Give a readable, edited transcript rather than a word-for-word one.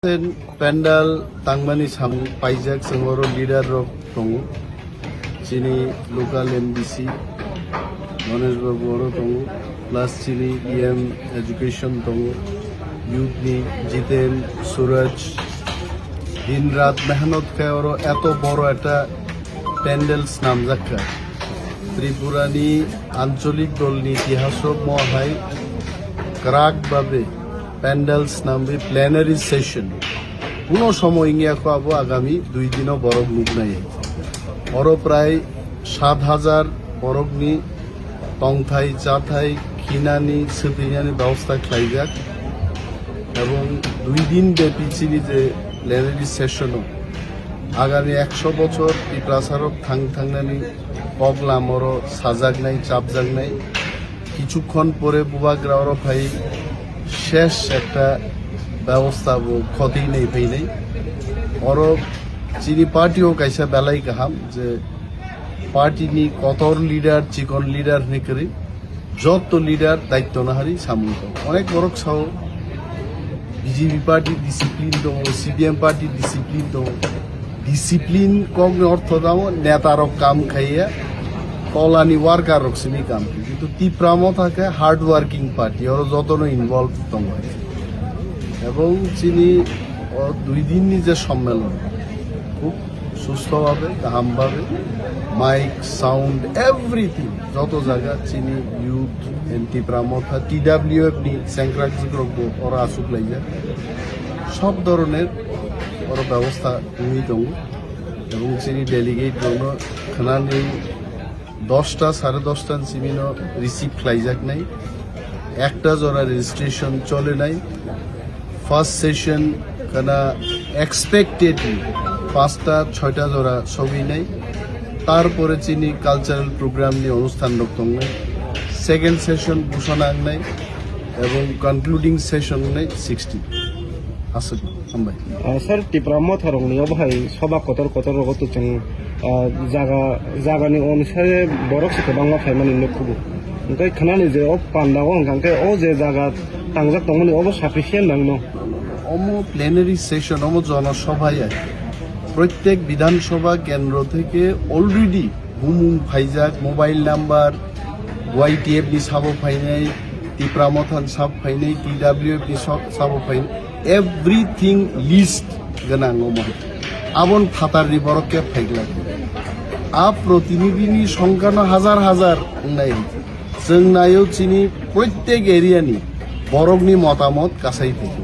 Pendal tangmani sam pajak sengoro leader rok tongo chini local MDC Ganesh Babu oro tongo plus chini EM education tongo youth ni Jiten Suraj din রাত মেহনত খায় ওর এত বড় একটা প্যান্ডেলস নামজাক্কা ত্রিপুরানি আঞ্চলিক দলনি ইতিহাসক মহাই ক্রাকভাবে প্যান্ডেলস নামবে প্ল্যানারি সেশন কোনো সময় ইঙ্গিয়া খাওয়াবো আগামী 2 দিনও বরফ মুখ নাই ওর প্রায় 7,000 বরফনি টংথাই চাথাই খিনানি সিপিনানি ব্যবস্থা খাইজাক এবং 2 দিন ব্যাপী চিনি যে প্ল্যানারি সেশনও আগামী 100 বছর এই প্রাসারক থাংনানি পগলাম ওর সাজাক নাই চাপজাক নাই কিছুক্ষণ পরে বুবাগ্রাওয়ারও ভাই শেষ একটা ব্যবস্থা ক্ষতি নেই ভাই নেই ওর চিনি পার্টিও কাইসা বেলাই কাহাম যে পার্টি নি কতর লিডার চিকন লিডার নিকরি যত লিডার দায়িত্ব নাহারি সামনে অনেক বড় সাহ বিজেপি পার্টি ডিসিপ্লিন দো সিপিএম পার্টি ডিসিপ্লিন দো ডিসিপ্লিন কম অর্থ দাম নেতারক কাম খাইয়া কলানি ওয়ার্কার রকসিমি কাম কিন্তু তীব্রামও থাকে হার্ড ওয়ার্কিং পার্টি ওর যতন ইনভলভ দম এবং চিনি 2 দিন নিজের সম্মেলন খুব সুস্থভাবে গাহামভাবে মাইক সাউন্ড এভরিথিং যত জায়গা চিনি ইউথ এনটি প্রামথা TWF নি স্যাংক্রাকজিক ওরা আসুক লাইয়া সব ধরনের ওর ব্যবস্থা নিয়ে দङ এবং চিনি ডেলিগেট দङ খানানি 10টা 10:30 চিমিনো রিসিভ খাইজাক নাই একটা জোড়া রেজিস্ট্রেশন চলে নাই ফার্স্ট সেশন কানা এক্সপেক্টেডলি 5টা 6টা জোড়া ছবি নাই তারপরে চিনি কালচারাল প্রোগ্রাম নিয়ে অনুষ্ঠান দং নাই সেকেন্ড সেশন ঘোষণা নাই এবং কনক্লুডিং সেশন নাই 60 আসলে হামবাই স্যার টিপ্রামো থারংনি অবহাই সবা কতর রগত जों জাগানি অনুসারে বরক সিকে বাংলা ফাইমানি নকুবু ओमफ्राय खोनानि जे पान्डागो ओंखांके ओ जे जागा तांजाक दंमोन अबो साफिसियेन्ट नांनो অমো প্ল্যানারি সেশন অমো জনসভায় প্রত্যেক বিধানসভা কেন্দ্র থেকে অলরেডি বুমুং ফাইজাক মোবাইল নাম্বার YTF নি সাবো ফাইনাই টিপ্রামথান সাব ফাইনাই TWF নি সাবো ফাইন এভরিথিং লিস্ট গোনাं অমো আবন ফাতারনি বরকে ফাইগলা আ প্রতিনিধিনি সংখ্যানো হাজার নাই जों नायो चिनी प्रत्येक एरियानि बरफनि मतामत गासै फैयो